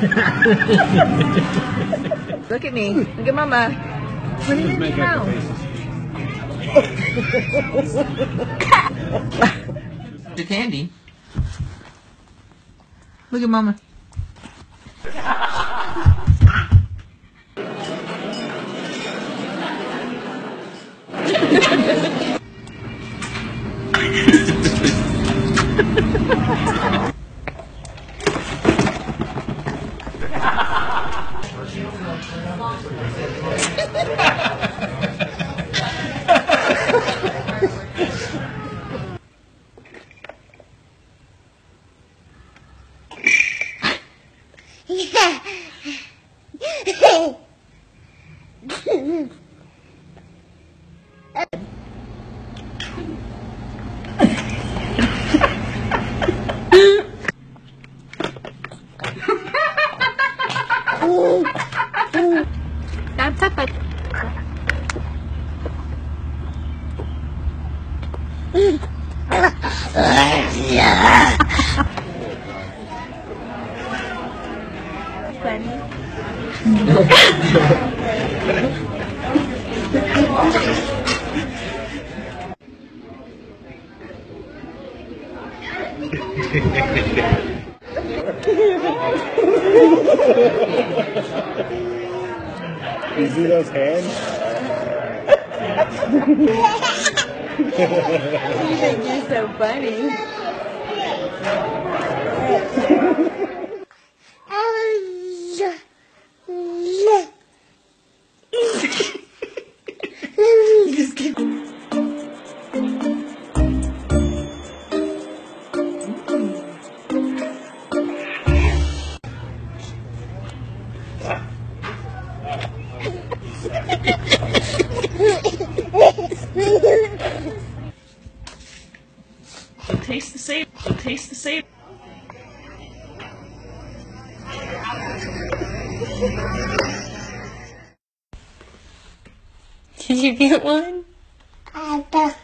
Look at me. Look at Mama. What do you mean now? The candy. Look at Mama. You see those hands? You think you're so funny. Just kidding. Taste the same. Taste the same. Did you get one? Ada.